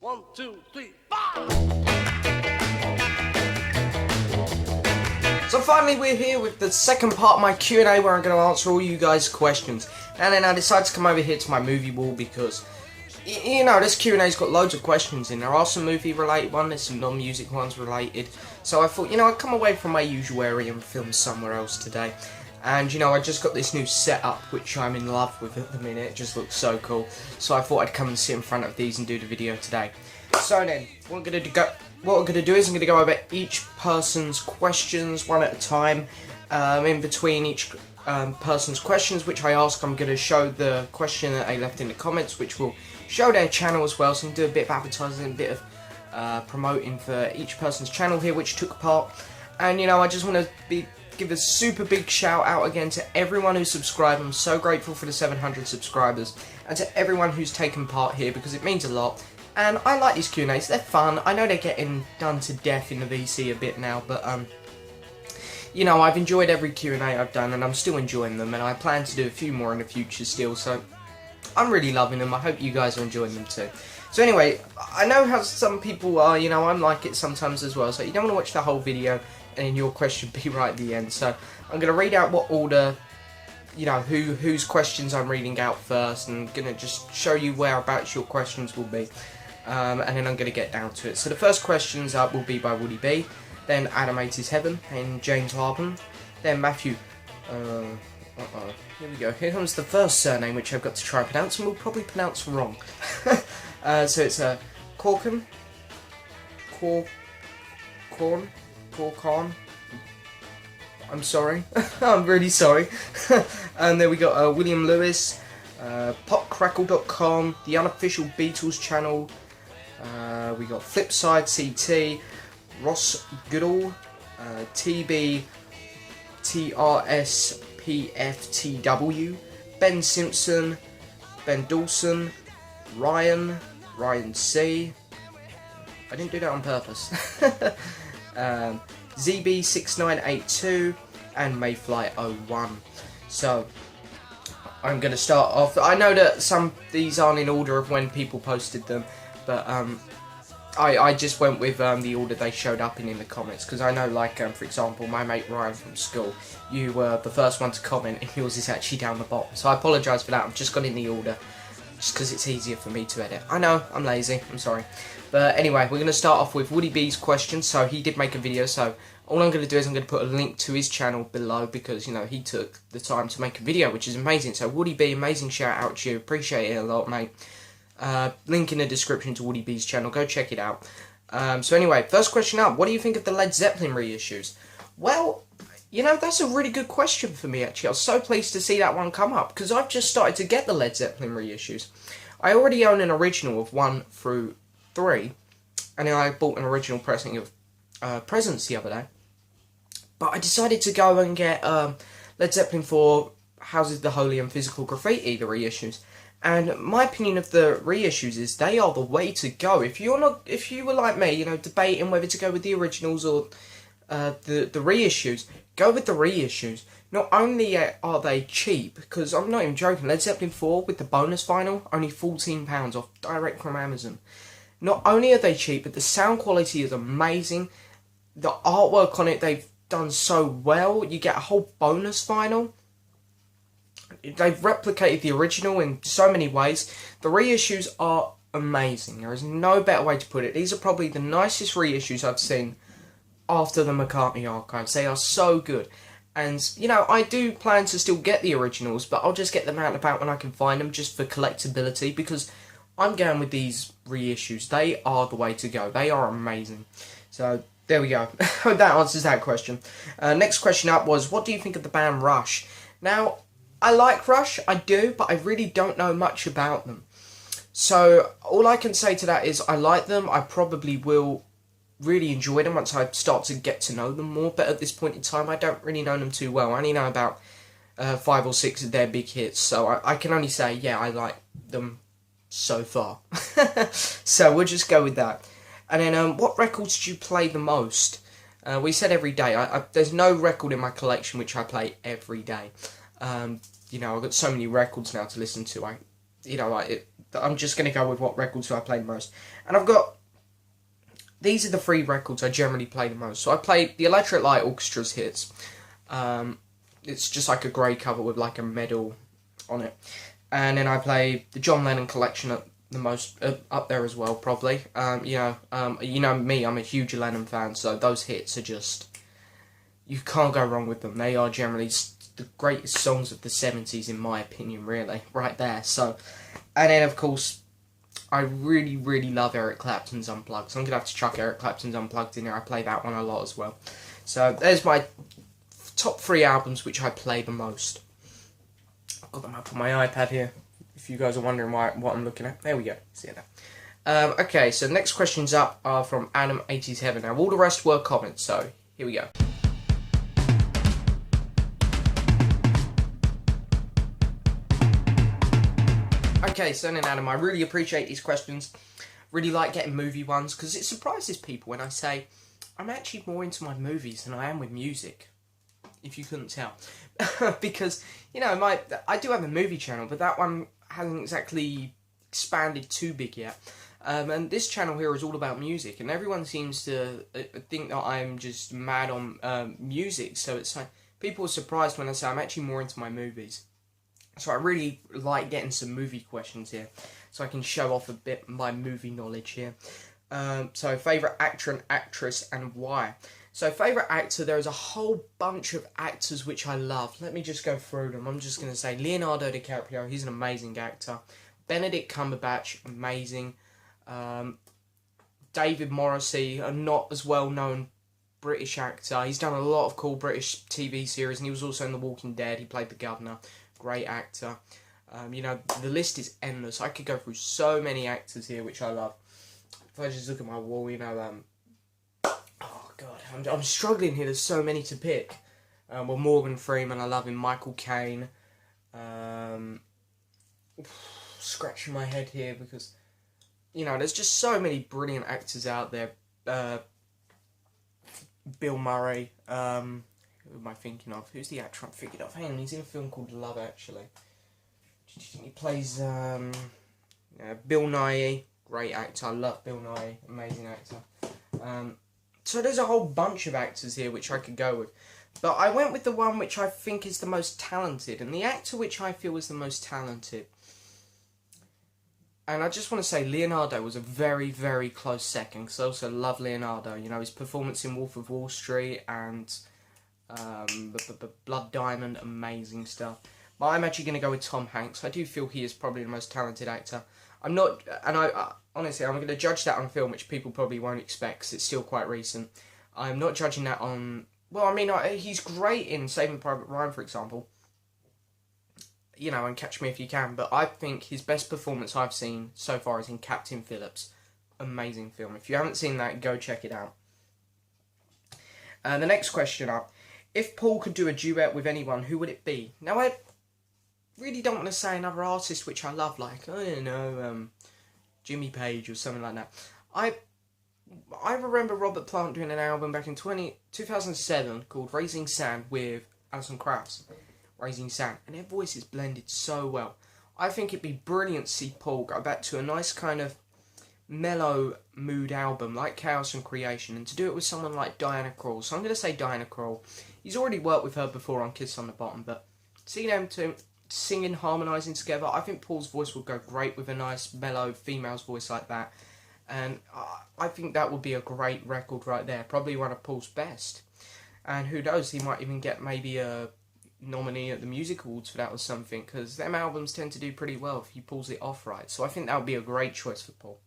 1, 2, 3, 4! So finally we're here with the second part of my Q&A where I'm going to answer all you guys' questions. And then I decided to come over here to my movie wall because, you know, this Q&A's got loads of questions in. There are some movie related ones, there's some non-music ones related. So I thought, you know, I'd come away from my usual area and film somewhere else today. And, you know, I just got this new setup which I'm in love with at the minute. It just looks so cool. So I thought I'd come and sit in front of these and do the video today. So then, what I'm going to do is I'm going to go over each person's questions one at a time. In between each person's questions which I ask, I'm going to show the question that they left in the comments, which will show their channel as well. So I'm going to do a bit of advertising, a bit of promoting for each person's channel here which took part. And, you know, I just want to give a super big shout out again to everyone who subscribed. I'm so grateful for the 700 subscribers, and to everyone who's taken part here, because it means a lot. And I like these Q&As, they're fun. I know they're getting done to death in the VC a bit now, but you know, I've enjoyed every Q&A I've done, and I'm still enjoying them, and I plan to do a few more in the future still, so I'm really loving them. I hope you guys are enjoying them too. So anyway, I know how some people are, you know, I'm like it sometimes as well, so you don't want to watch the whole video and your question be right at the end. So I'm going to read out what order, you know, whose questions I'm reading out first, and going to just show you whereabouts your questions will be. And then I'm going to get down to it. So the first questions up will be by Woody B, then Animated Heaven, and James Harben, then Matthew, here we go, here comes the first surname which I've got to try and pronounce, and we'll probably pronounce wrong. So it's Corkan, I'm sorry, I'm really sorry. And then we got William Lewis, popcrackle.com, the unofficial Beatles channel, we got Flipside CT, Ross Goodall, TB TRSPFTW, Ben Simpson, Ben Dawson, Ryan C. I didn't do that on purpose. ZB6982 and Mayfly01. So I'm going to start off. I know that these aren't in order of when people posted them, but I just went with the order they showed up in the comments, because I know, like, for example, my mate Ryan from school, you were the first one to comment and yours is actually down the bottom, so I apologise for that. I've just got in the order just because it's easier for me to edit. I know, I'm lazy, I'm sorry. But anyway, we're going to start off with Woody B's question. So he did make a video, so all I'm going to do is I'm going to put a link to his channel below, because, you know, he took the time to make a video, which is amazing. So Woody B, amazing shout out to you, appreciate it a lot, mate. Link in the description to Woody B's channel, go check it out. So anyway, first question up, what do you think of the Led Zeppelin reissues? Well, you know, that's a really good question for me, actually. I was so pleased to see that one come up, because I've just started to get the Led Zeppelin reissues. I already own an original of 1 through 3, and then I bought an original pressing of Presents the other day. But I decided to go and get Led Zeppelin 4, Houses of the Holy and Physical Graffiti, the reissues. And my opinion of the reissues is they are the way to go. If you were like me, you know, debating whether to go with the originals or the reissues, go with the reissues. Not only are they cheap, because I'm not even joking, Led Zeppelin 4 with the bonus vinyl, only £14 off, direct from Amazon. Not only are they cheap, but the sound quality is amazing. The artwork on it, they've done so well. You get a whole bonus vinyl. They've replicated the original in so many ways. The reissues are amazing. There is no better way to put it. These are probably the nicest reissues I've seen after the McCartney archives. They are so good. And, you know, I do plan to still get the originals, but I'll just get them out and about when I can find them, just for collectability, because I'm going with these reissues. They are the way to go. They are amazing. So, there we go. Hope that answers that question. Next question up was, what do you think of the band Rush? Now, I like Rush, I do, but I really don't know much about them. So, all I can say to that is I like them. I probably will really enjoy them once I start to get to know them more, but at this point in time I don't really know them too well. I only know about 5 or 6 of their big hits, so I can only say, yeah, I like them so far. So we'll just go with that. And then, what records do you play the most? We said every day. There's no record in my collection which I play every day. You know, I've got so many records now to listen to. I'm just going to go with what records do I play the most. And I've got, these are the 3 records I generally play the most. So I play the Electric Light Orchestra's hits. It's just like a grey cover with like a medal on it. And then I play the John Lennon collection at the most, up there as well, probably. You know me, I'm a huge Lennon fan, so those hits are just, you can't go wrong with them. They are generally the greatest songs of the 70s, in my opinion, really, right there. So, and then of course, I really, really love Eric Clapton's Unplugged. So I'm going to have to chuck Eric Clapton's Unplugged in there. I play that one a lot as well. So there's my top 3 albums which I play the most. I've got them up on my iPad here, if you guys are wondering what I'm looking at. There we go. See it now. Okay, so next questions up are from Adam87. Now, all the rest were comments, so here we go. Okay, so then Adam, I really appreciate these questions. Really like getting movie ones, because it surprises people when I say I'm actually more into my movies than I am with music, if you couldn't tell. Because, you know, I do have a movie channel, but that one hasn't exactly expanded too big yet. And this channel here is all about music, and everyone seems to think that I'm just mad on music, so it's like, people are surprised when I say I'm actually more into my movies. So I really like getting some movie questions here, so I can show off a bit my movie knowledge here. So favourite actor and actress and why. So favourite actor, there is a whole bunch of actors which I love. Let me just go through them. I'm just going to say Leonardo DiCaprio, he's an amazing actor. Benedict Cumberbatch, amazing. David Morrissey, a not as well known British actor. He's done a lot of cool British TV series, and he was also in The Walking Dead. He played the governor. Great actor. You know, the list is endless. I could go through so many actors here which I love. If I just look at my wall, you know, oh god, I'm struggling here. There's so many to pick. Well, Morgan Freeman, I love him. Michael Caine. Scratching my head here because, you know, there's just so many brilliant actors out there. Bill Murray. Who am I thinking of? Who's the actor I'm thinking of? Hang on, he's in a film called Love, actually. He plays Bill Nighy. Great actor. I love Bill Nighy. Amazing actor. So there's a whole bunch of actors here which I could go with. But I went with the one which I think is the most talented. And the actor which I feel is the most talented. And I just want to say Leonardo was a very, very close second. Because I also love Leonardo. You know, his performance in Wolf of Wall Street and Blood Diamond, amazing stuff. But I'm actually going to go with Tom Hanks. I do feel he is probably the most talented actor. I'm not, and honestly, I'm going to judge that on film, which people probably won't expect, because it's still quite recent. I'm not judging that on, well, I mean, he's great in Saving Private Ryan, for example. You know, and Catch Me If You Can, but I think his best performance I've seen so far is in Captain Phillips. Amazing film. If you haven't seen that, go check it out. The next question up. If Paul could do a duet with anyone, who would it be? Now, I really don't want to say another artist which I love, like, I don't know, Jimmy Page or something like that. I remember Robert Plant doing an album back in 2007 called Raising Sand with Alison Krauss. Raising Sand. And their voices blended so well. I think it'd be brilliant to see Paul go back to a nice kind of mellow mood album like Chaos and Creation, and to do it with someone like Diana Krall. So I'm going to say Diana Krall. He's already worked with her before on Kiss on the Bottom, but seeing them two singing, harmonising together, I think Paul's voice would go great with a nice mellow female's voice like that, and I think that would be a great record right there, probably one of Paul's best. And who knows, he might even get maybe a nominee at the Music Awards for that or something, because them albums tend to do pretty well if he pulls it off right. So I think that would be a great choice for Paul.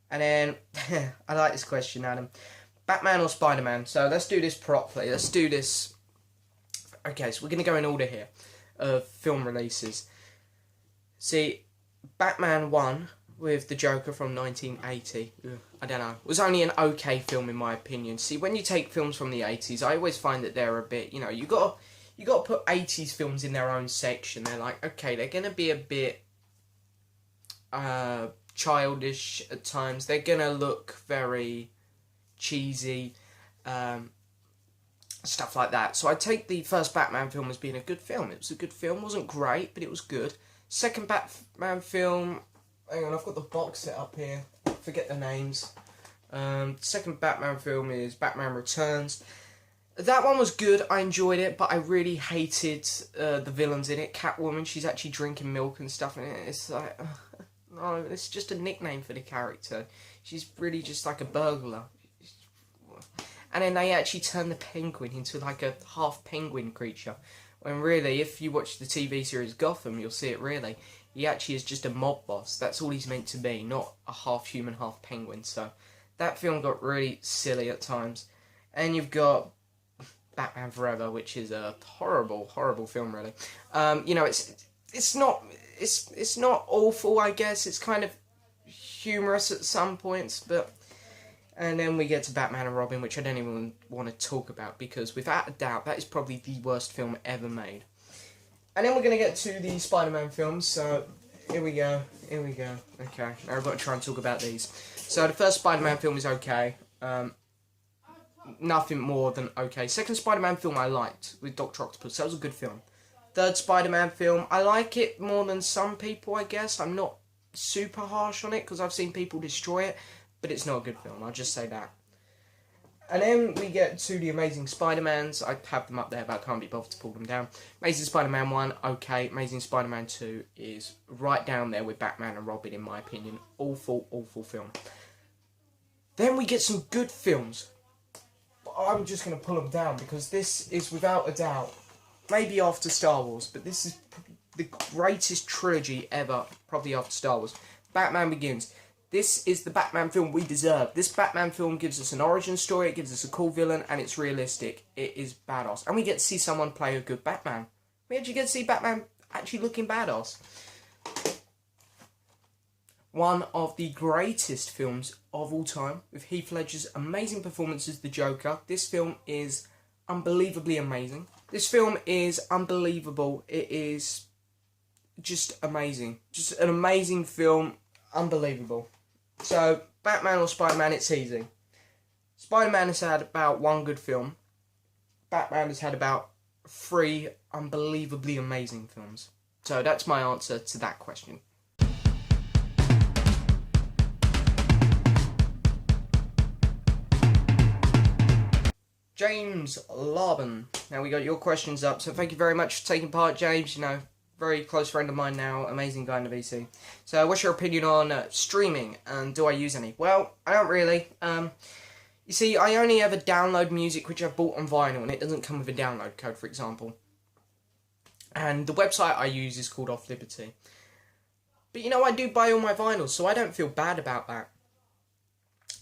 And then, I like this question, Adam. Batman or Spider-Man? So let's do this properly. Let's do this. Okay, so we're going to go in order here of film releases. See, Batman 1 with the Joker from 1980. I don't know. It was only an okay film in my opinion. See, when you take films from the 80s, I always find that they're a bit, you know, you got to put 80s films in their own section. They're like, okay, they're going to be a bit childish at times. They're going to look very cheesy, stuff like that. So I take the first Batman film as being a good film. It was a good film. It wasn't great, but it was good. Second Batman film, hang on, I've got the box set up here. forget the names. Second Batman film is Batman Returns. That one was good, I enjoyed it, but I really hated the villains in it. Catwoman, she's actually drinking milk and stuff in it. It's like, no, it's just a nickname for the character. She's really just like a burglar. And then they actually turn the Penguin into like a half penguin creature. When really, if you watch the TV series Gotham, you'll see it really. He actually is just a mob boss. That's all he's meant to be, not a half human, half penguin. So that film got really silly at times. And you've got Batman Forever, which is a horrible, horrible film, really. You know, it's not awful, I guess. It's kind of humorous at some points, but. And then we get to Batman and Robin, which I don't even want to talk about, because without a doubt, that is probably the worst film ever made. And then we're going to get to the Spider-Man films, so here we go. Okay, now I've got to try and talk about these. So the first Spider-Man film is okay. Nothing more than okay. Second Spider-Man film I liked, with Dr. Octopus. That was a good film. Third Spider-Man film, I like it more than some people, I guess. I'm not super harsh on it, because I've seen people destroy it. But it's not a good film, I'll just say that. And then we get to the Amazing Spider-Mans. I have them up there, but I can't be bothered to pull them down. Amazing Spider-Man 1, okay. Amazing Spider-Man 2 is right down there with Batman and Robin, in my opinion. Awful, awful film. Then we get some good films. But I'm just going to pull them down, because this is, without a doubt, maybe after Star Wars, but this is the greatest trilogy ever, probably after Star Wars. Batman Begins. This is the Batman film we deserve. This Batman film gives us an origin story, it gives us a cool villain, and it's realistic. It is badass. And we get to see someone play a good Batman. We actually get to see Batman actually looking badass. One of the greatest films of all time, with Heath Ledger's amazing performance as the Joker. This film is unbelievably amazing. This film is unbelievable. It is just amazing. Just an amazing film. Unbelievable. So, Batman or Spider-Man, it's easy. Spider-Man has had about one good film. Batman has had about 3 unbelievably amazing films. So that's my answer to that question. James Larbin. Now we got your questions up, so thank you very much for taking part, James. You know, very close friend of mine now, amazing guy in the VC. So, what's your opinion on streaming, and do I use any? Well, I don't really. You see, I only ever download music which I've bought on vinyl, and it doesn't come with a download code, for example. And the website I use is called Off Liberty. But you know, I do buy all my vinyls, so I don't feel bad about that.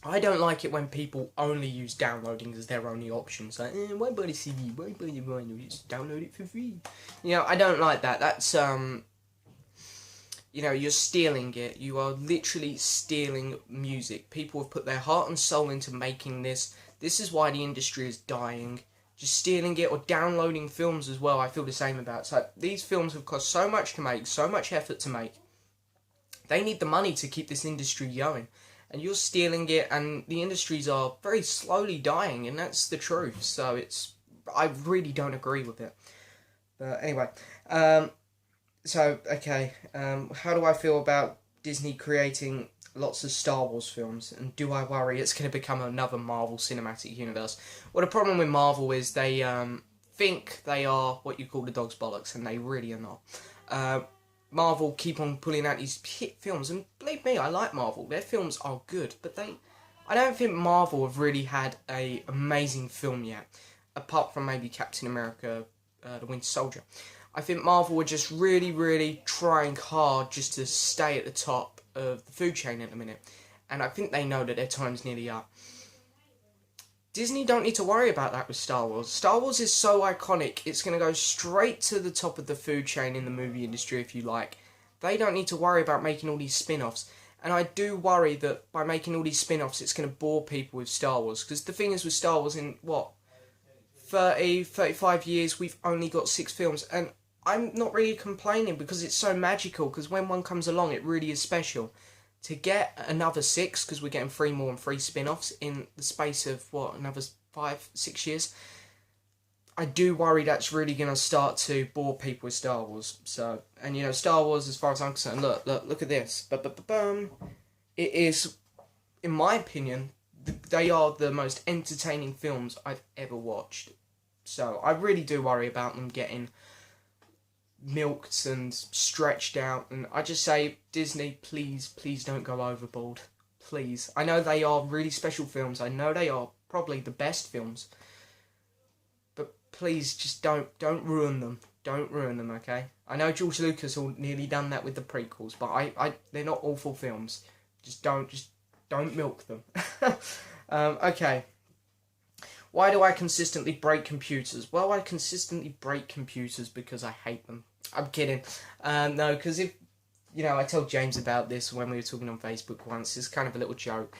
I don't like it when people only use downloading as their only option. It's like, why buy the CD? Why buy the vinyl? Just download it for free. You know, I don't like that. That's, you know, you're stealing it. You are literally stealing music. People have put their heart and soul into making this. This is why the industry is dying. Just stealing it, or downloading films as well, I feel the same about. So these films have cost so much to make, so much effort to make. They need the money to keep this industry going. And you're stealing it, and the industries are very slowly dying, and that's the truth. So I really don't agree with it. But anyway, okay, how do I feel about Disney creating lots of Star Wars films, and do I worry it's going to become another Marvel Cinematic Universe? Well, the problem with Marvel is they think they are what you call the dog's bollocks, and they really are not. Marvel keep on pulling out these hit films, and believe me, I like Marvel. Their films are good, but I don't think Marvel have really had an amazing film yet, apart from maybe Captain America, the Winter Soldier. I think Marvel are just really, really trying hard just to stay at the top of the food chain at the minute, and I think they know that their time's nearly up. Disney don't need to worry about that with Star Wars. Star Wars is so iconic, it's going to go straight to the top of the food chain in the movie industry, if you like. They don't need to worry about making all these spin-offs. And I do worry that by making all these spin-offs, it's going to bore people with Star Wars. Because the thing is with Star Wars, in, 35 years, we've only got 6 films. And I'm not really complaining, because it's so magical. Because when one comes along, it really is special. To get another 6, because we're getting 3 more and 3 spin-offs in the space of, another 5-6 years, I do worry that's really going to start to bore people with Star Wars. So, and you know, Star Wars, as far as I'm concerned, look at this. It is in my opinion, they are the most entertaining films I've ever watched. So I really do worry about them getting milked and stretched out, and I just say, Disney, please don't go overboard. Please. I know they are really special films. I know they are probably the best films. But please, just don't ruin them. Don't ruin them, okay? I know George Lucas nearly done that with the prequels, but they're not awful films. Just don't milk them. Okay. Why do I consistently break computers? Well, I consistently break computers because I hate them. I'm kidding. No, because if, I told James about this when we were talking on Facebook once. It's kind of a little joke.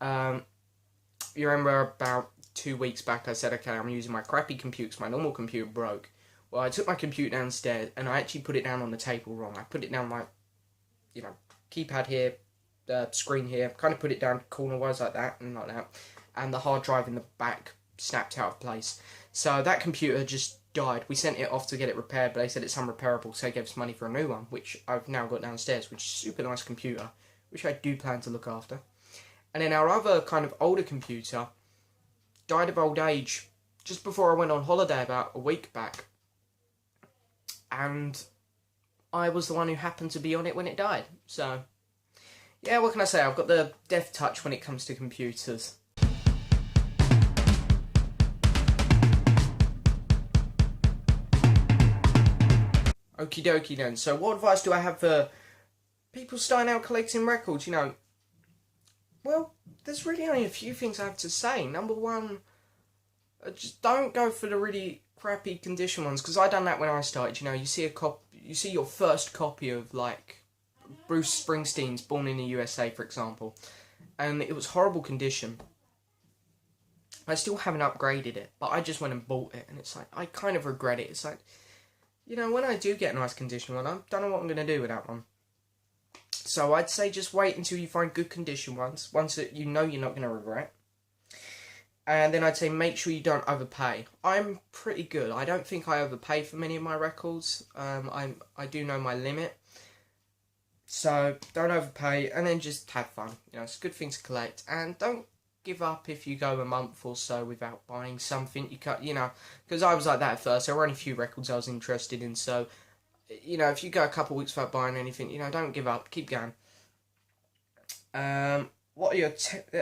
You remember about 2 weeks back I said, okay, I'm using my crappy computer because my normal computer broke. Well, I took my computer downstairs and I actually put it down on the table wrong. I put it down like, keypad here, screen here, kind of put it down corner-wise like that and like that. And the hard drive in the back snapped out of place. So that computer just died. We sent it off to get it repaired, but they said it's unrepairable, so they gave us money for a new one, which I've now got downstairs, which is a super nice computer, which I do plan to look after. And then our other kind of older computer died of old age just before I went on holiday about a week back. And I was the one who happened to be on it when it died. So, yeah, what can I say? I've got the death touch when it comes to computers. Okie dokie then. So what advice do I have for people starting out collecting records? Well, there's really only a few things I have to say. Number one, just don't go for the really crappy condition ones, because I done that when I started. You see your first copy of like Bruce Springsteen's Born in the USA, for example, and it was horrible condition. I still haven't upgraded it, but I just went and bought it, and it's like I kind of regret it. It's like, when I do get a nice condition one, I don't know what I'm going to do with that one. So I'd say just wait until you find good condition ones that you're not going to regret. And then I'd say make sure you don't overpay. I'm pretty good. I don't think I overpay for many of my records. I do know my limit. So don't overpay, and then just have fun. It's a good thing to collect. And don't give up if you go a month or so without buying something. Because I was like that at first. There were only a few records I was interested in. So, if you go a couple of weeks without buying anything, don't give up. Keep going. What are your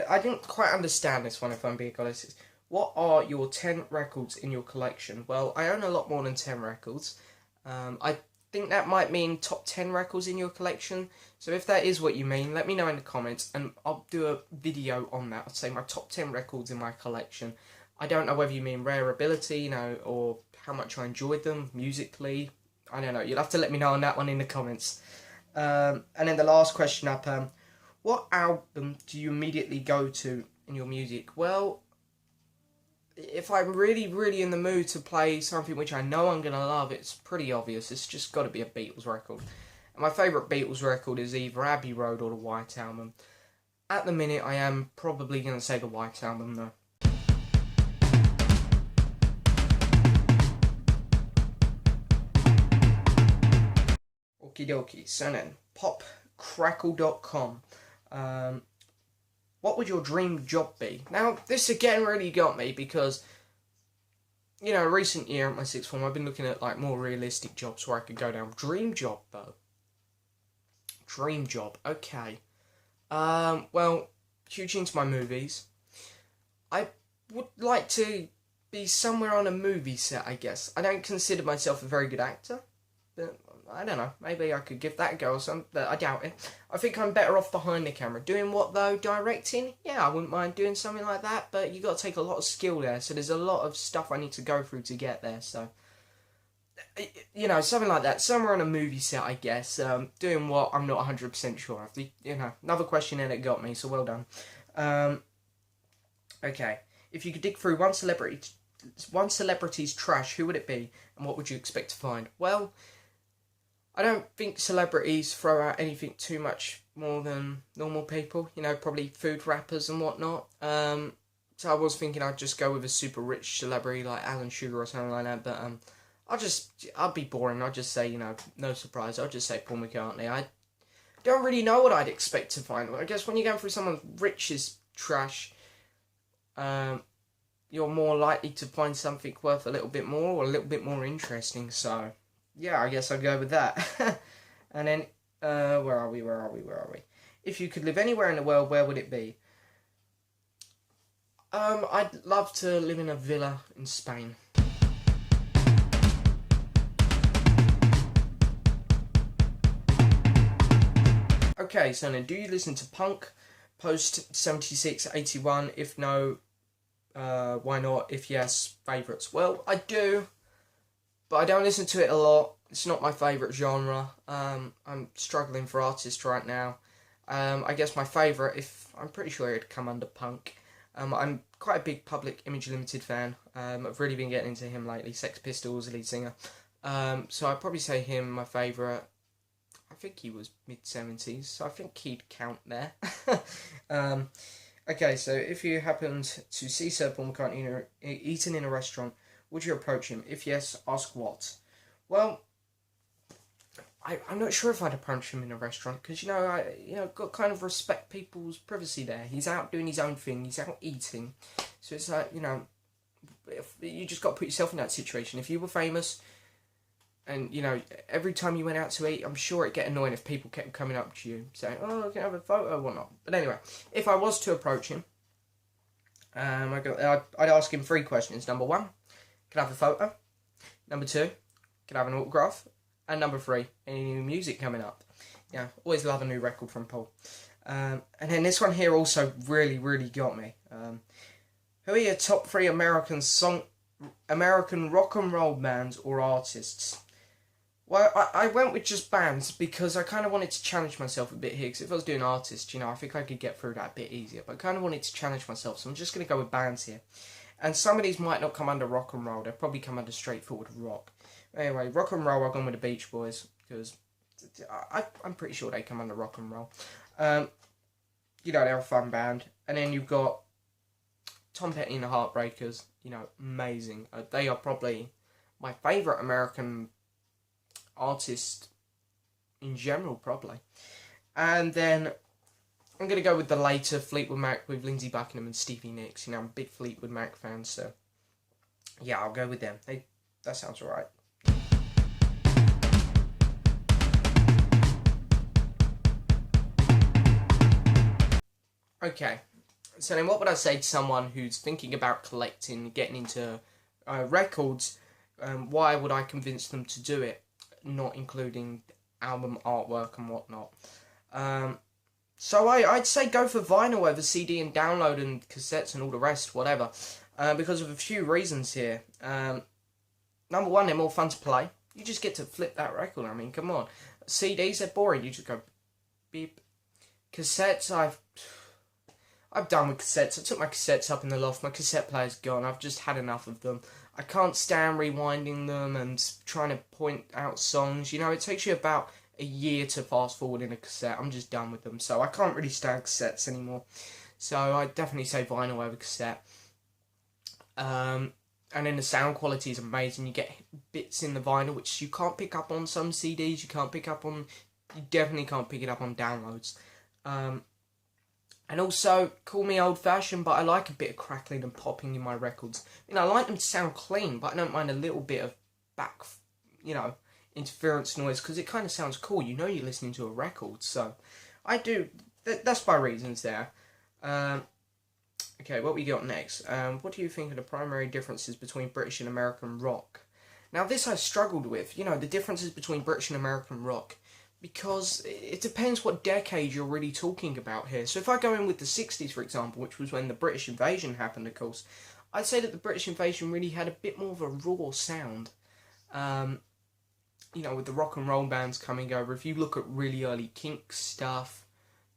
I didn't quite understand this one, if I'm being honest. What are your 10 records in your collection? Well, I own a lot more than 10 records. I think that might mean top 10 records in your collection. So if that is what you mean, let me know in the comments and I'll do a video on that. I'll say my top 10 records in my collection. I don't know whether you mean rare ability, or how much I enjoyed them musically. I don't know. You'll have to let me know on that one in the comments. And then the last question up, what album do you immediately go to in your music? Well, if I'm really, really in the mood to play something which I know I'm going to love, it's pretty obvious. It's just got to be a Beatles record. And my favourite Beatles record is either Abbey Road or the White Album. At the minute, I am probably going to say the White Album, though. Okie dokie. So then, popcrackle.com. What would your dream job be? Now, this again really got me because, recent year at my sixth form, I've been looking at like more realistic jobs where I could go down. Dream job, though. Dream job, okay. Well, huge into my movies. I would like to be somewhere on a movie set, I guess. I don't consider myself a very good actor, but I don't know, maybe I could give that a go or something, but I doubt it. I think I'm better off behind the camera. Doing what though? Directing? Yeah, I wouldn't mind doing something like that, but you got to take a lot of skill there, so there's a lot of stuff I need to go through to get there, so... something like that. Somewhere on a movie set, I guess. Doing what? I'm not 100% sure of. Another question and it got me, so well done. Okay. If you could dig through one celebrity's trash, who would it be, and what would you expect to find? Well, I don't think celebrities throw out anything too much more than normal people. Probably food rappers and whatnot. So I was thinking I'd just go with a super rich celebrity like Alan Sugar or something like that, but I'll be boring. I'll just say, no surprise. I'll just say Paul McCartney. I don't really know what I'd expect to find. I guess when you're going through someone rich's trash, you're more likely to find something worth a little bit more or a little bit more interesting. So, yeah, I guess I'd go with that. And then, where are we? If you could live anywhere in the world, where would it be? I'd love to live in a villa in Spain. Okay, so then, do you listen to punk post 76, 81? If no, why not? If yes, favourites. Well, I do, but I don't listen to it a lot. It's not my favourite genre. I'm struggling for artists right now. I guess my favourite, I'm pretty sure it'd come under punk. I'm quite a big Public Image Limited fan. I've really been getting into him lately. Sex Pistols, lead singer. So I'd probably say him, my favourite. I think he was mid-70s, so I think he'd count there. Okay, so if you happened to see Sir Paul McCartney eating in a restaurant, would you approach him? If yes, ask what? Well, I'm not sure if I'd approach him in a restaurant, because, got to kind of respect people's privacy there. He's out doing his own thing, he's out eating. So it's like, if you just got to put yourself in that situation. If you were famous, and, every time you went out to eat, I'm sure it'd get annoying if people kept coming up to you, saying, oh, can I have a photo or not? But anyway, if I was to approach him, I'd ask him 3 questions. Number 1, can I have a photo? Number 2, can I have an autograph? And number 3, any new music coming up? Yeah, always love a new record from Paul. And then this one here also really, really got me. Who are your top 3 American rock and roll bands or artists? Well, I went with just bands because I kind of wanted to challenge myself a bit here. Because if I was doing artists, I think I could get through that a bit easier. But I kind of wanted to challenge myself, so I'm just going to go with bands here. And some of these might not come under rock and roll. They'll probably come under straightforward rock. Anyway, rock and roll, I've gone with the Beach Boys. Because I'm pretty sure they come under rock and roll. They're a fun band. And then you've got Tom Petty and the Heartbreakers. Amazing. They are probably my favourite American artist in general, probably. And then I'm going to go with the later Fleetwood Mac with Lindsey Buckingham and Stevie Nicks. I'm a big Fleetwood Mac fan, so yeah, I'll go with them. That sounds alright. Okay, so then what would I say to someone who's thinking about collecting, getting into records? Why would I convince them to do it? Not including album artwork and whatnot. So I'd say go for vinyl over CD and download and cassettes and all the rest, whatever. Because of a few reasons here. Number 1, they're more fun to play. You just get to flip that record. I mean, come on. CDs, they're boring. You just go beep. Cassettes, I've done with cassettes. I took my cassettes up in the loft. My cassette player's gone. I've just had enough of them. I can't stand rewinding them and trying to point out songs. It takes you about a year to fast forward in a cassette. I'm just done with them. So I can't really stand cassettes anymore. So I'd definitely say vinyl over cassette. And then the sound quality is amazing. You get bits in the vinyl which you can't pick up on some CDs. You definitely can't pick it up on downloads. And also, call me old-fashioned, but I like a bit of crackling and popping in my records. I like them to sound clean, but I don't mind a little bit of back, interference noise, because it kind of sounds cool. You're listening to a record, so I do. That's my reasons there. Okay, what we got next? What do you think are the primary differences between British and American rock? Now, this I struggled with, the differences between British and American rock. Because it depends what decade you're really talking about here. So if I go in with the 60s, for example, which was when the British invasion happened, of course, I'd say that the British invasion really had a bit more of a raw sound. With the rock and roll bands coming over. If you look at really early Kinks stuff,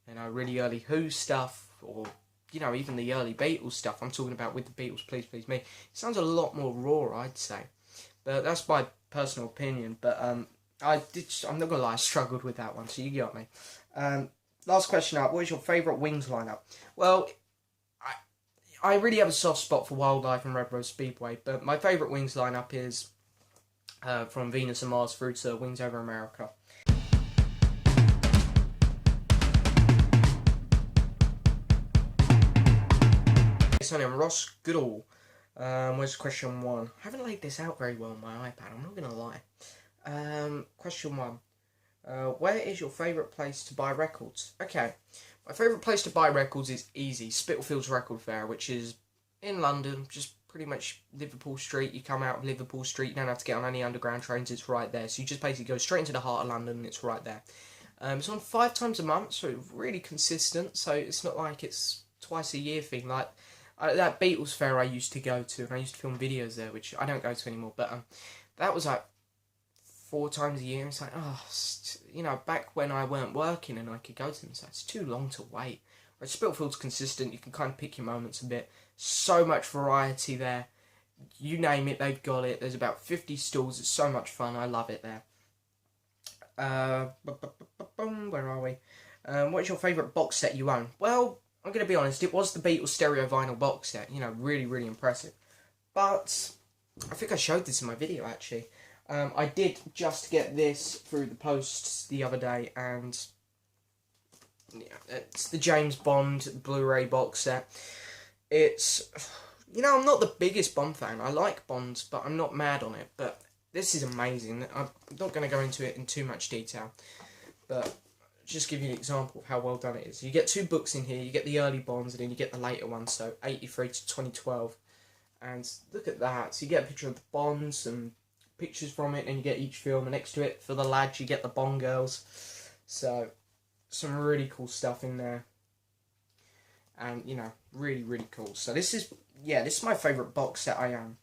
really early Who stuff, or, even the early Beatles stuff, I'm talking about with the Beatles, Please Please Me, it sounds a lot more raw, I'd say. But that's my personal opinion, but, I'm not gonna lie, I struggled with that one, so you got me. Last question up, what is your favourite Wings lineup? Well, I really have a soft spot for Wildlife and Red Rose Speedway, but my favourite Wings lineup is from Venus and Mars through to Wings Over America. So I'm Ross Goodall. Where's question 1? I haven't laid this out very well on my iPad, I'm not going to lie. Question 1. Where is your favourite place to buy records? Okay, my favourite place to buy records is easy. Spitalfields Record Fair, which is in London, just pretty much Liverpool Street. You come out of Liverpool Street, you don't have to get on any underground trains, it's right there. So you just basically go straight into the heart of London and it's right there. It's on 5 times a month, so really consistent, so it's not like it's twice a year thing. Like that Beatles fair I used to go to, and I used to film videos there, which I don't go to anymore, but that was like 4 times a year. It's like, oh, you know, back when I weren't working and I could go to them, so it's too long to wait. Whereas Spitalfield's consistent, you can kind of pick your moments a bit. So much variety there. You name it, they've got it. There's about 50 stalls, it's so much fun, I love it there. Where are we? What's your favourite box set you own? Well, I'm going to be honest, it was the Beatles stereo vinyl box set. You know, really, really impressive. But I think I showed this in my video, actually. I did just get this through the post the other day, and yeah, it's the James Bond Blu-ray box set. It's, you know, I'm not the biggest Bond fan. I like Bond, but I'm not mad on it. But this is amazing. I'm not going to go into it in too much detail, but just give you an example of how well done it is. You get 2 books in here. You get the early Bonds, and then you get the later ones, so 83 to 2012. And look at that. So you get a picture of the Bonds and pictures from it, and you get each film, and next to it, for the lads, you get the Bond girls. So some really cool stuff in there. And, you know, really, really cool. So this is my favourite box set I own.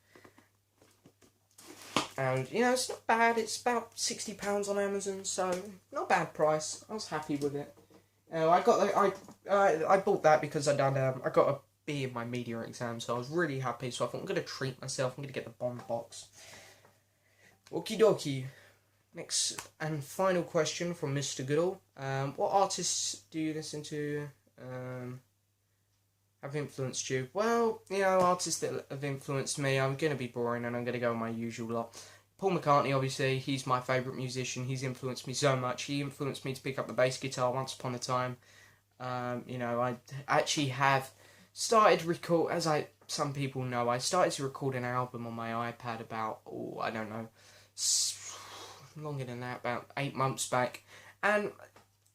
And, you know, it's not bad. It's about £60 on Amazon, so not a bad price. I was happy with it. I bought that because I got a B in my media exam, so I was really happy. So I thought, I'm going to treat myself. I'm going to get the Bond box. Okie dokie. Next and final question from Mr. Goodall. What artists do you listen to? Have influenced you? Well, you know, artists that have influenced me, I'm going to be boring and I'm going to go with my usual lot. Paul McCartney, obviously, he's my favourite musician. He's influenced me so much. He influenced me to pick up the bass guitar once upon a time. You know, I actually have started some people know, I started to record an album on my iPad about, I don't know, longer than that, about 8 months back. And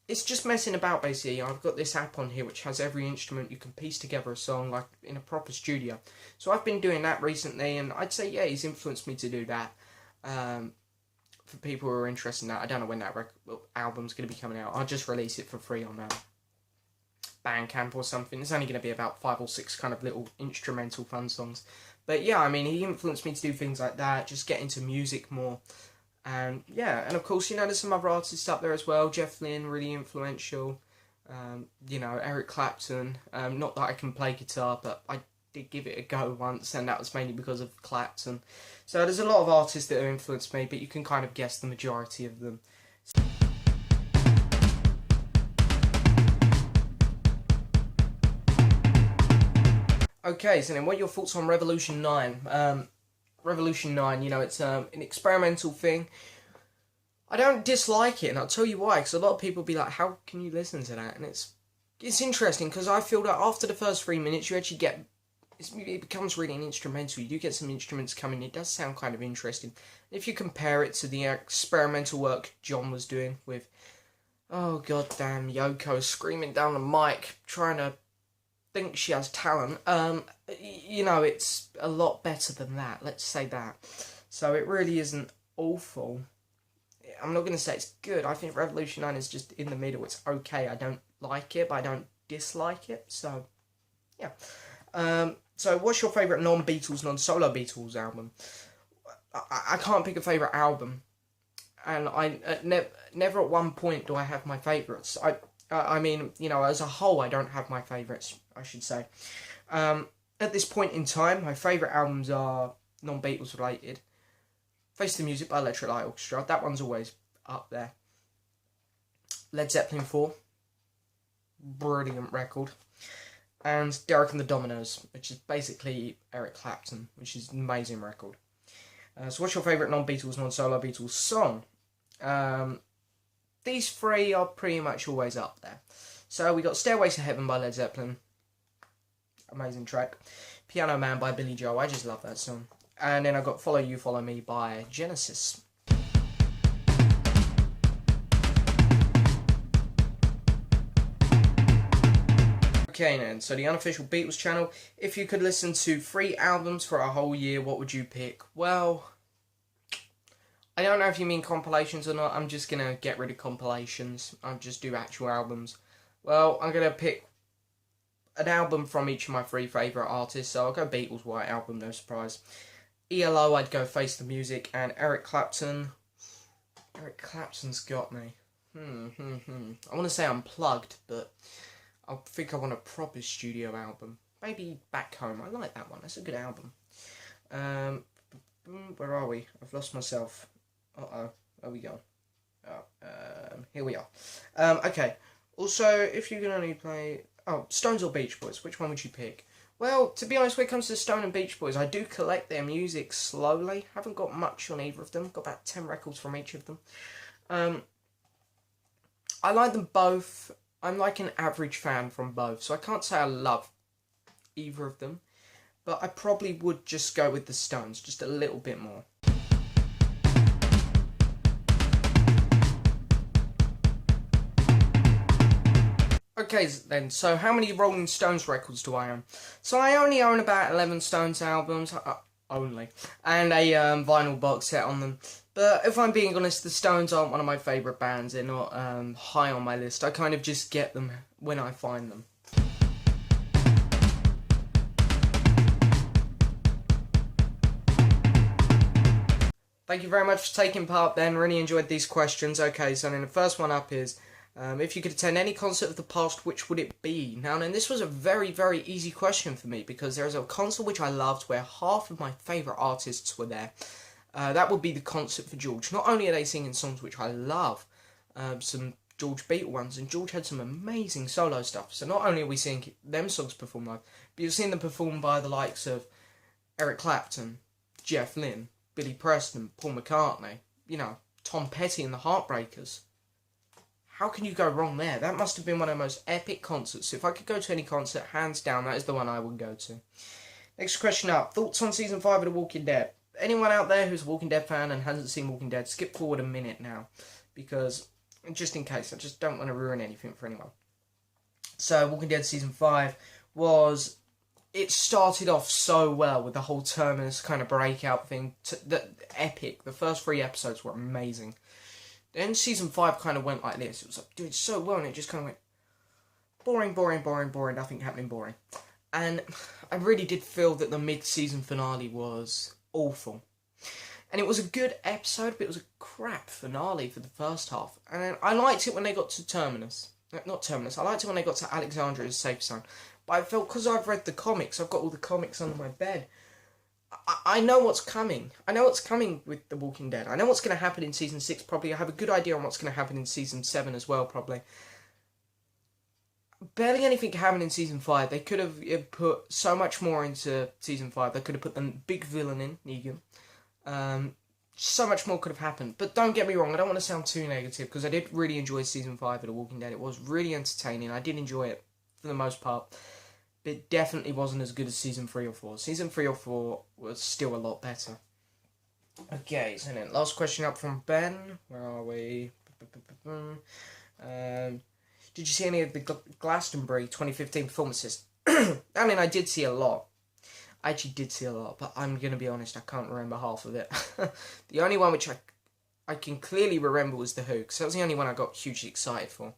it's just messing about, basically. I've got this app on here which has every instrument. You can piece together a song like in a proper studio. So I've been doing that recently, and I'd say, yeah, he's influenced me to do that. For people who are interested in that, I don't know when that album's going to be coming out. I'll just release it for free on Bandcamp or something. It's only going to be about 5 or 6 kind of little instrumental fun songs. But yeah, I mean, he influenced me to do things like that, just get into music more. And yeah, and of course, you know, there's some other artists up there as well. Jeff Lynne, really influential. You know, Eric Clapton. Not that I can play guitar, but I did give it a go once, and that was mainly because of Clapton. So there's a lot of artists that have influenced me, but you can kind of guess the majority of them. Okay, so then what are your thoughts on Revolution 9? Revolution 9, you know, it's an experimental thing. I don't dislike it, and I'll tell you why, because a lot of people be like, how can you listen to that? And it's interesting, because I feel that after the first 3 minutes, you actually get, it becomes really an instrumental. You do get some instruments coming, it does sound kind of interesting. If you compare it to the experimental work John was doing with, oh goddamn, Yoko screaming down the mic, trying to think she has talent, you know, it's a lot better than that, let's say that. So it really isn't awful. I'm not going to say it's good. I think Revolution 9 is just in the middle. It's okay. I don't like it, but I don't dislike it. So, yeah. So what's your favourite non-Beatles, non-solo Beatles album? I can't pick a favourite album. And never at one point do I have my favourites. I mean, you know, as a whole, I don't have my favourites, I should say. At this point in time, my favourite albums are non-Beatles related. Face the Music by Electric Light Orchestra, that one's always up there. Led Zeppelin 4, brilliant record. And Derek and the Dominos, which is basically Eric Clapton, which is an amazing record. So what's your favourite non-Beatles, non-solo Beatles song? These 3 are pretty much always up there. So we got Stairway to Heaven by Led Zeppelin. amazing track. Piano Man by Billy Joel, I just love that song. And then I got Follow You, Follow Me by Genesis. Okay then, so the unofficial Beatles channel. If you could listen to 3 albums for a whole year, what would you pick? Well, I don't know if you mean compilations or not. I'm just going to get rid of compilations. I'll just do actual albums. Well, I'm going to pick an album from each of my 3 favourite artists. So I'll go Beatles White Album, no surprise. ELO, I'd go Face the Music. And Eric Clapton. Eric Clapton's got me. I want to say Unplugged, but I think I want a proper studio album. Maybe Back Home. I like that one. That's a good album. Where are we? I've lost myself. Uh-oh. There we go. Here we are. Okay. Also, if you can only play... Oh, Stones or Beach Boys? Which one would you pick? Well, to be honest, when it comes to Stone and Beach Boys, I do collect their music slowly. Haven't got much on either of them. Got about 10 records from each of them. I like them both. I'm like an average fan from both, so I can't say I love either of them. But I probably would just go with the Stones, just a little bit more. Okay then, so how many Rolling Stones records do I own? So I only own about 11 Stones albums, only, and a vinyl box set on them. But if I'm being honest, the Stones aren't one of my favourite bands. They're not high on my list. I kind of just get them when I find them. Thank you very much for taking part, Ben. Really enjoyed these questions. Okay, so then the first one up is, if you could attend any concert of the past, which would it be? Now then, this was a very, very easy question for me, because there's a concert which I loved where half of my favourite artists were there. That would be the concert for George. Not only are they singing songs which I love, some George Beatle ones, and George had some amazing solo stuff. So not only are we seeing them songs performed live, but you're seeing them performed by the likes of Eric Clapton, Jeff Lynne, Billy Preston, Paul McCartney, you know, Tom Petty and the Heartbreakers. How can you go wrong there? That must have been one of the most epic concerts. So if I could go to any concert, hands down, that is the one I would go to. Next question up. Thoughts on Season 5 of The Walking Dead? Anyone out there who's a Walking Dead fan and hasn't seen Walking Dead, skip forward a minute now. Because, just in case, I just don't want to ruin anything for anyone. So, Walking Dead Season 5 was... It started off so well with the whole Terminus kind of breakout thing. Epic. The first 3 episodes were amazing. Then Season 5 kind of went like this. It was like, doing so well, and it just kind of went... Boring, boring, boring, boring, nothing happening, boring. And I really did feel that the mid-season finale was awful. And it was a good episode, but it was a crap finale for the first half. And I liked it when they got to Terminus. Not Terminus, I liked it when they got to Alexandria's safe zone. But I felt, because I've read the comics, I've got all the comics under my bed, I know what's coming. I know what's coming with The Walking Dead. I know what's going to happen in Season 6, probably. I have a good idea on what's going to happen in Season 7 as well, probably. Barely anything happened in Season 5. They could have put so much more into Season 5. They could have put the big villain in, Negan. So much more could have happened. But don't get me wrong, I don't want to sound too negative, because I did really enjoy Season 5 of The Walking Dead. It was really entertaining. I did enjoy it, for the most part. But it definitely wasn't as good as Season 3 or 4. Season 3 or 4 was still a lot better. Okay, so then, last question up from Ben. Where are we? Did you see any of the Glastonbury 2015 performances? I mean, I did see a lot. I actually did see a lot, but I'm going to be honest, I can't remember half of it. The only one which I can clearly remember was The Who, because that was the only one I got hugely excited for.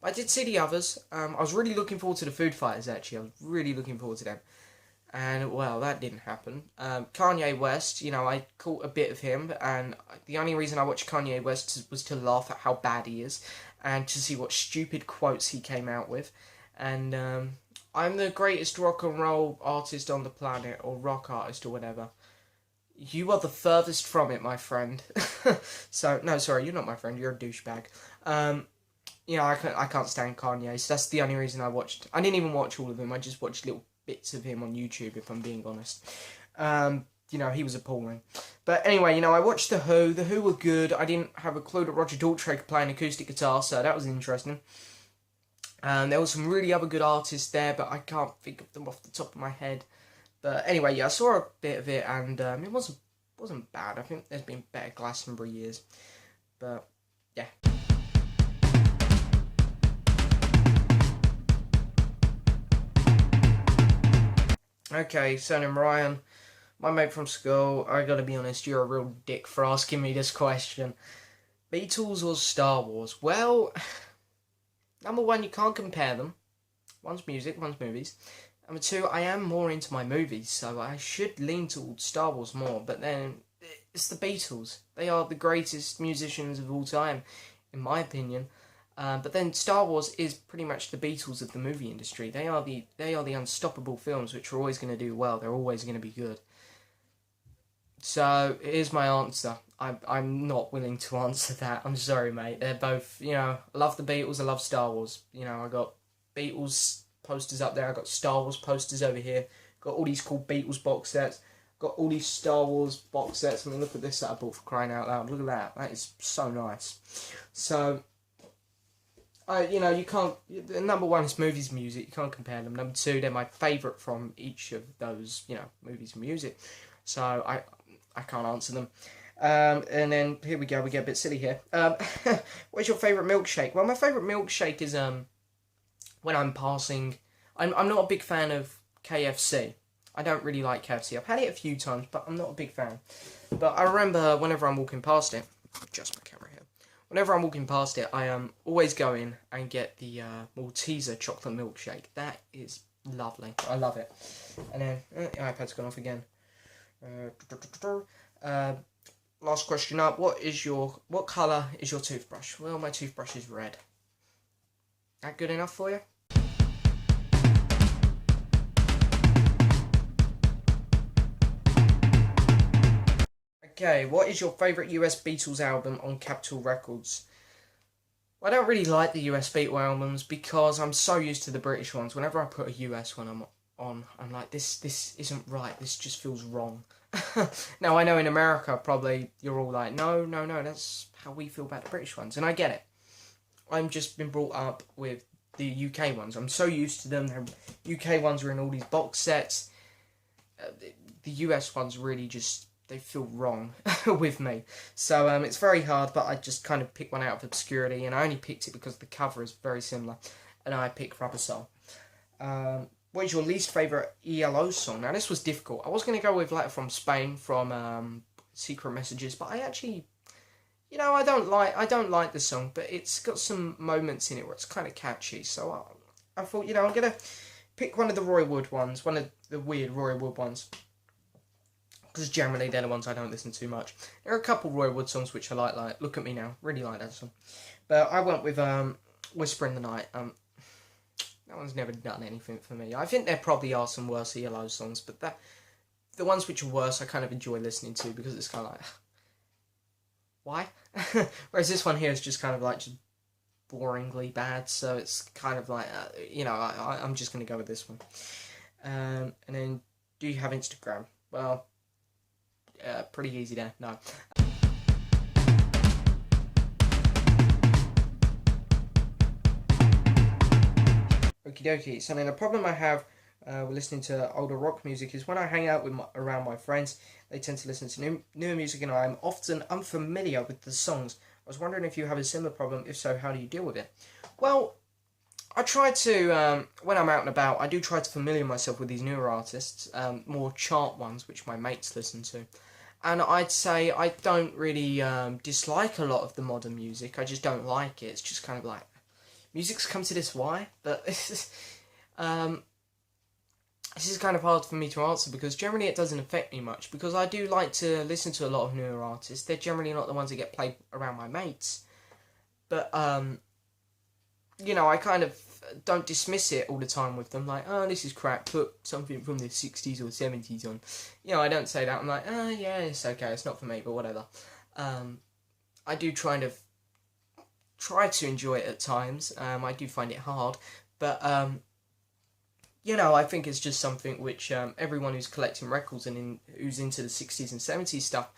But I did see the others. I was really looking forward to the Food Fighters, actually. I was really looking forward to them. And, well, that didn't happen. Kanye West, you know, I caught a bit of him, and the only reason I watched Kanye West was to laugh at how bad he is, and to see what stupid quotes he came out with. And, I'm the greatest rock and roll artist on the planet, or rock artist, or whatever. You are the furthest from it, my friend. So, no, sorry, you're not my friend, you're a douchebag. You know, I can't stand Kanye, so that's the only reason I watched. I didn't even watch all of them, I just watched little bits of him on YouTube, if I'm being honest. You know, he was appalling. But anyway, you know, I watched The Who. The Who were good. I didn't have a clue that Roger Daltrey could play an acoustic guitar, so that was interesting. There was some really other good artists there, but I can't think of them off the top of my head. But anyway, yeah, I saw a bit of it, and it wasn't bad. I think there's been better Glastonbury years, but yeah. Okay, so then Ryan, my mate from school, I gotta be honest, you're a real dick for asking me this question. Beatles or Star Wars? Well, number one, you can't compare them. One's music, one's movies. Number two, I am more into my movies, so I should lean towards Star Wars more, but then it's the Beatles. They are the greatest musicians of all time, in my opinion. But then Star Wars is pretty much the Beatles of the movie industry. They are the unstoppable films which are always going to do well. They're always going to be good. So here's my answer. I'm not willing to answer that. I'm sorry, mate. They're both, I love the Beatles. I love Star Wars. I got Beatles posters up there. I got Star Wars posters over here. Got all these cool Beatles box sets. Got all these Star Wars box sets. I mean, look at this that I bought, for crying out loud. Look at that. That is so nice. So, you can't. Number one is movies, music. You can't compare them. Number two, they're my favourite from each of those, movies and music. So I can't answer them. And then here we go. We get a bit silly here. What's your favourite milkshake? Well, my favourite milkshake is when I'm passing. I'm not a big fan of KFC. I don't really like KFC. I've had it a few times, but I'm not a big fan. But I remember whenever I'm walking past it, adjust my camera here. Whenever I'm walking past it, I always go in and get the Malteser chocolate milkshake. That is lovely. I love it. And then the iPad's gone off again. Last question up. What colour is your toothbrush? Well, my toothbrush is red. That good enough for you? Okay, what is your favourite US Beatles album on Capitol Records? Well, I don't really like the US Beatles albums because I'm so used to the British ones. Whenever I put a US one on, I'm like, this isn't right. This just feels wrong. Now, I know in America, probably, you're all like, no, that's how we feel about the British ones. And I get it. I've just been brought up with the UK ones. I'm so used to them. The UK ones are in all these box sets. The US ones really just, they feel wrong with me. So it's very hard, but I just kind of pick one out of obscurity. And I only picked it because the cover is very similar. And I picked Rubber Soul. What is your least favourite ELO song? Now, this was difficult. I was going to go with Letter from Spain from Secret Messages, but I actually, I don't like the song, but it's got some moments in it where it's kind of catchy. So I thought, I'm going to pick one of the Roy Wood ones, one of the weird Roy Wood ones, because generally they're the ones I don't listen to much. There are a couple Roy Wood songs which I like Look at Me Now, really like that song. But I went with Whisper in the Night. That one's never done anything for me. I think there probably are some worse ELO songs, but the ones which are worse I kind of enjoy listening to because it's kind of like, why? Whereas this one here is just kind of like just boringly bad, so it's kind of like, I'm just going to go with this one. And then, do you have Instagram? Well, pretty easy there, no. Okie dokie. So then the problem I have with listening to older rock music is when I hang out around my friends, they tend to listen to newer music and I'm often unfamiliar with the songs. I was wondering if you have a similar problem. If so, how do you deal with it? Well, I try to, when I'm out and about, I do try to familiar myself with these newer artists, more chart ones, which my mates listen to. And I'd say I don't really dislike a lot of the modern music. I just don't like it. It's just kind of like, music's come to this, why? But this is kind of hard for me to answer because generally it doesn't affect me much because I do like to listen to a lot of newer artists. They're generally not the ones that get played around my mates. But, I kind of don't dismiss it all the time with them. Like, oh, this is crap, put something from the 60s or 70s on. I don't say that. I'm like, oh, yeah, it's okay, it's not for me, but whatever. I do try to enjoy it at times. I do find it hard, but I think it's just something which everyone who's collecting records and who's into the 60s and 70s stuff,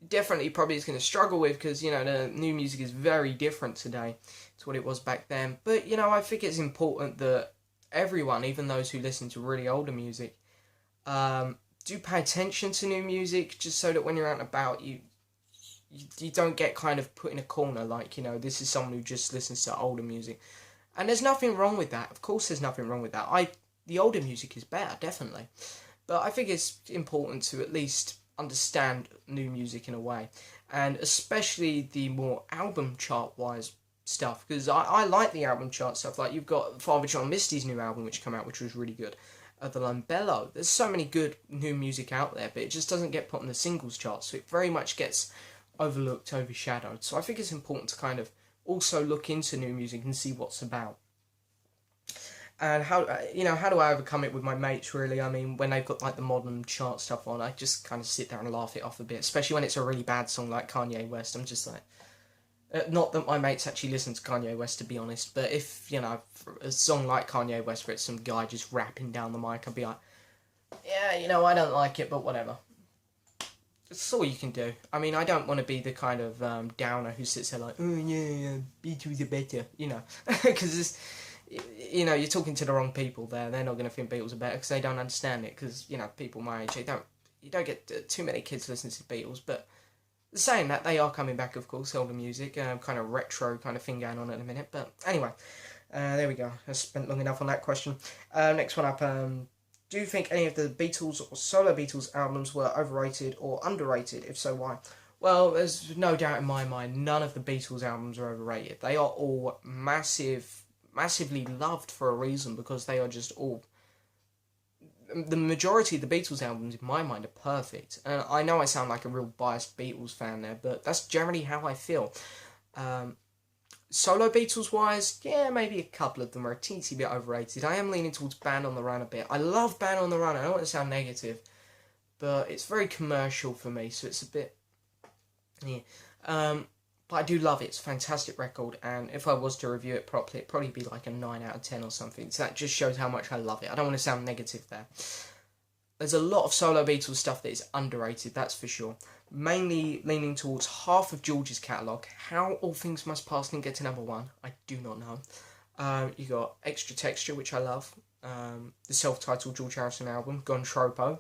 definitely probably is going to struggle with, because, you know, the new music is very different today to what it was back then. But, you know, I think it's important that everyone, even those who listen to really older music, do pay attention to new music, just so that when you're out and about, you don't get kind of put in a corner, like, you know, this is someone who just listens to older music. And there's nothing wrong with that. Of course there's nothing wrong with that. The older music is better, definitely. But I think it's important to at least understand new music in a way. And especially the more album chart-wise stuff. Because I like the album chart stuff. Like, you've got Father John Misty's new album, which came out, which was really good. The Lambello. There's so many good new music out there, but it just doesn't get put on the singles chart. So it very much gets overlooked, overshadowed. So I think it's important to kind of also look into new music and see what's about. And how do I overcome it with my mates, really? I mean, when they've got like the modern chart stuff on, I just kind of sit there and laugh it off a bit, especially when it's a really bad song like Kanye West. I'm just like, not that my mates actually listen to Kanye West, to be honest, but if, you know, a song like Kanye West where it's some guy just rapping down the mic, I'd be like, yeah, you know, I don't like it, but whatever. That's all you can do. I mean, I don't want to be the kind of downer who sits there like, oh yeah, Beatles are better, you know, because you know, you're talking to the wrong people there. They're not going to think Beatles are better because they don't understand it. Because, you know, people my age, you don't get too many kids listening to Beatles. But saying that, they are coming back, of course, older music, kind of retro kind of thing going on at the minute. But anyway, there we go. I spent long enough on that question. Next one up. Do you think any of the Beatles or solo Beatles albums were overrated or underrated? If so, why? Well, there's no doubt in my mind, none of the Beatles albums are overrated. They are all massively loved for a reason, because they are just all... The majority of the Beatles albums, in my mind, are perfect. And I know I sound like a real biased Beatles fan there, but that's generally how I feel. Solo Beatles-wise, yeah, maybe a couple of them are a teensy bit overrated. I am leaning towards Band on the Run a bit. I love Band on the Run. I don't want to sound negative, but it's very commercial for me, so it's a bit... yeah. But I do love it. It's a fantastic record, and if I was to review it properly, it'd probably be like a 9 out of 10 or something. So that just shows how much I love it. I don't want to sound negative there. There's a lot of solo Beatles stuff that is underrated, that's for sure. Mainly leaning towards half of George's catalogue. How All Things Must Pass didn't get to number 1, I do not know. You got Extra Texture, which I love. The self-titled George Harrison album, Gone Tropo.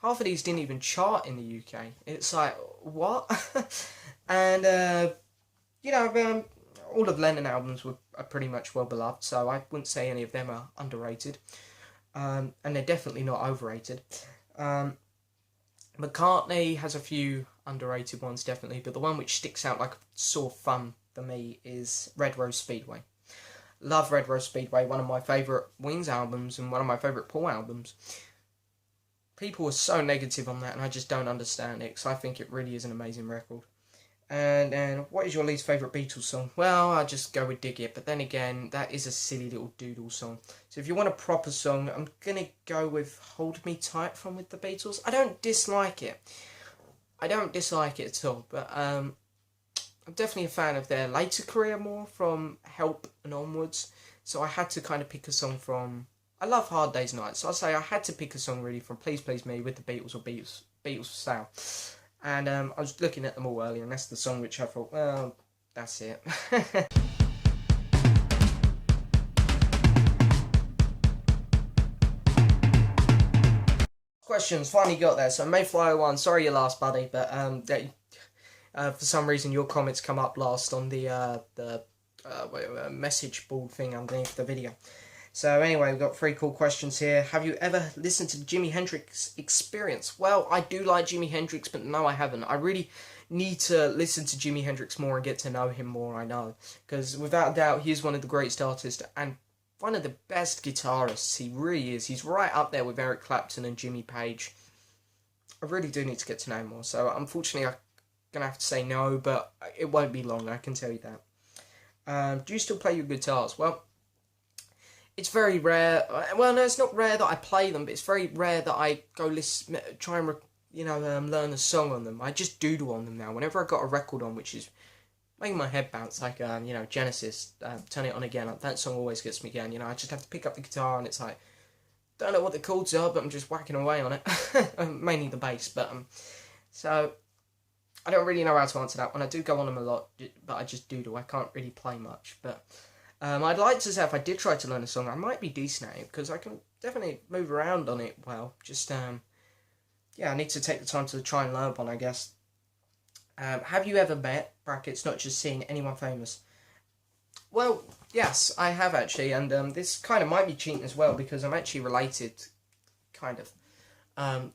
Half of these didn't even chart in the UK. It's like, what? And, you know, all of Lennon albums are pretty much well beloved, so I wouldn't say any of them are underrated. And they're definitely not overrated. McCartney has a few underrated ones, definitely, but the one which sticks out like a sore thumb for me is Red Rose Speedway. Love Red Rose Speedway, one of my favourite Wings albums and one of my favourite Paul albums. People are so negative on that, and I just don't understand it, because I think it really is an amazing record. And what is your least favourite Beatles song? Well, I'll just go with Dig It, but then again, that is a silly little doodle song. So if you want a proper song, I'm going to go with Hold Me Tight from With the Beatles. I don't dislike it. I don't dislike it at all, but I'm definitely a fan of their later career more, from Help and onwards. So I had to kind of pick a song from... I love Hard Day's Night, so I'd say I had to pick a song really from Please Please Me, With the Beatles, or Beatles for Sale. And I was looking at them all earlier, and that's the song which I thought, well, that's it. Questions, finally got there. So Mayfly01, sorry you last, buddy, but for some reason your comments come up last on the message board thing underneath the video. So anyway, we've got 3 cool questions here. Have you ever listened to Jimi Hendrix Experience? Well, I do like Jimi Hendrix, but no, I haven't. I really need to listen to Jimi Hendrix more and get to know him more, I know. Because without a doubt, he is one of the greatest artists and one of the best guitarists. He really is. He's right up there with Eric Clapton and Jimmy Page. I really do need to get to know him more. So unfortunately, I'm going to have to say no, but it won't be long, I can tell you that. Do you still play your guitars? Well, it's very rare. Well, no, it's not rare that I play them, but it's very rare that I go try and learn a song on them. I just doodle on them now. Whenever I got a record on, which is making my head bounce, like Genesis, Turn It On Again. That song always gets me again. I just have to pick up the guitar, and it's like, don't know what the chords are, but I'm just whacking away on it. Mainly the bass, but so I don't really know how to answer that one. I do go on them a lot, but I just doodle. I can't really play much. But I'd like to say if I did try to learn a song, I might be decent at it because I can definitely move around on it well. Just, yeah, I need to take the time to try and learn one, I guess. Have you ever met, brackets, not just seen, anyone famous? Well, yes, I have actually, and this kind of might be cheating as well because I'm actually related, kind of,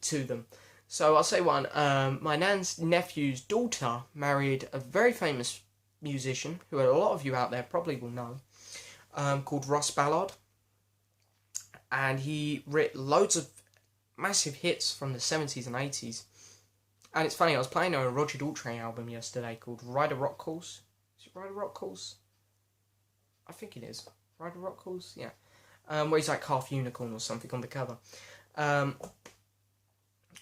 to them. So I'll say one. My nan's nephew's daughter married a very famous musician who a lot of you out there probably will know, called Russ Ballard. And he wrote loads of massive hits from the 70s and 80s. And it's funny, I was playing a Roger Daltrey album yesterday called Rider Rock Calls. Is it Rider Rock Calls? I think it is. Rider Rock Calls? Yeah. Where he's like half unicorn or something on the cover.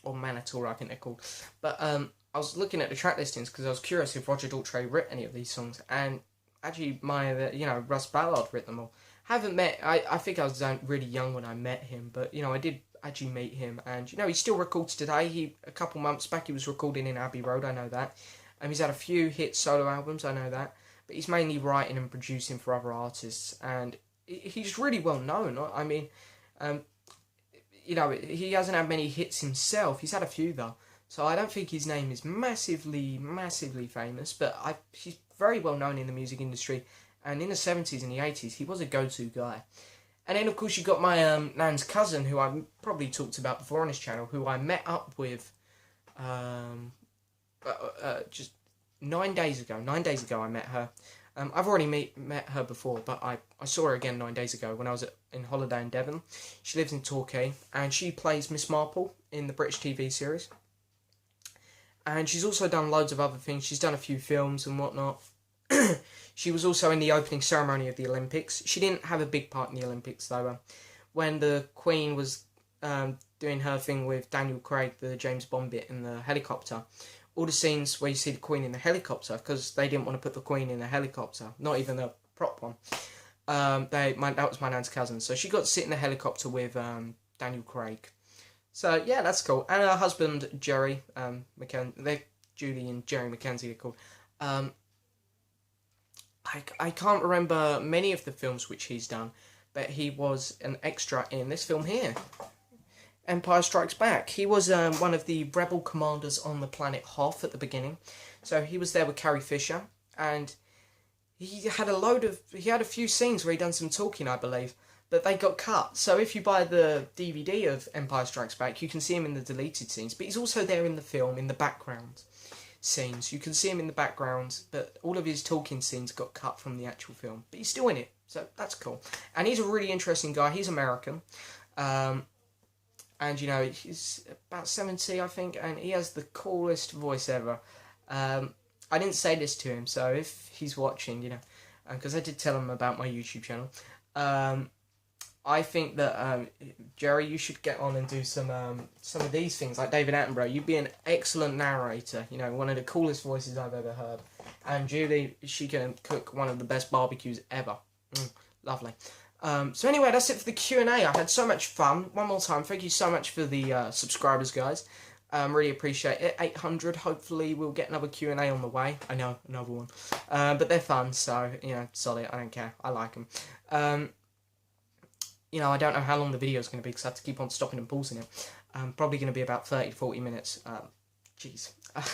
Or Manitou, I think they're called. But I was looking at the track listings because I was curious if Roger Daltrey wrote any of these songs. And actually, Russ Ballard wrote them all. Haven't met, I think I was really young when I met him. But, I did actually meet him. And, he still records today. A couple months back, he was recording in Abbey Road, I know that. He's had a few hit solo albums, I know that. But he's mainly writing and producing for other artists. And he's really well known. I mean, he hasn't had many hits himself. He's had a few, though. So I don't think his name is massively, massively famous. But he's very well known in the music industry. And in the 70s and the 80s, he was a go-to guy. And then, of course, you got my nan's cousin, who I probably talked about before on his channel, who I met up with just 9 days ago. 9 days ago, I met her. I've already met her before, but I saw her again 9 days ago when I was in holiday in Devon. She lives in Torquay, and she plays Miss Marple in the British TV series. And she's also done loads of other things. She's done a few films and whatnot. She was also in the opening ceremony of the Olympics. She didn't have a big part in the Olympics, though. When the Queen was doing her thing with Daniel Craig, the James Bond bit in the helicopter, all the scenes where you see the Queen in the helicopter, because they didn't want to put the Queen in a helicopter, not even a prop one. That was my nan's cousin, so she got to sit in the helicopter with Daniel Craig. So yeah, that's cool. And her husband Jerry Julie and Jerry Mackenzie are called. I can't remember many of the films which he's done, but he was an extra in this film here, Empire Strikes Back. He was one of the rebel commanders on the planet Hoth at the beginning. So he was there with Carrie Fisher, and he had a few scenes where he done some talking, I believe, but they got cut. So if you buy the DVD of Empire Strikes Back, you can see him in the deleted scenes, but he's also there in the film, in the background scenes. You can see him in the background, but all of his talking scenes got cut from the actual film. But he's still in it, so that's cool. And he's a really interesting guy. He's American. And, he's about 70, I think, and he has the coolest voice ever. I didn't say this to him, so if he's watching, because I did tell him about my YouTube channel, I think that, Jerry, you should get on and do some of these things, like David Attenborough. You'd be an excellent narrator, one of the coolest voices I've ever heard. And Julie, she can cook one of the best barbecues ever. Lovely. So anyway, that's it for the Q&A. I had so much fun. One more time, thank you so much for the subscribers, guys. Really appreciate it. 800, hopefully we'll get another Q&A on the way. I know, another one. But they're fun, so, solid. I don't care. I like them. I don't know how long the video is going to be because I have to keep on stopping and pausing it. Probably going to be about 30 to 40 minutes. Jeez.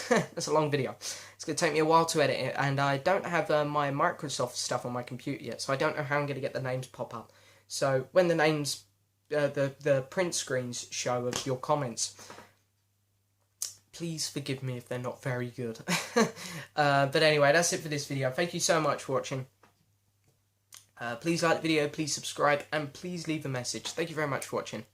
That's a long video. It's going to take me a while to edit it, and I don't have my Microsoft stuff on my computer yet, so I don't know how I'm going to get the names pop up. So when the names, the print screens show of your comments, please forgive me if they're not very good. But anyway, that's it for this video. Thank you so much for watching. Please like the video, please subscribe, and please leave a message. Thank you very much for watching.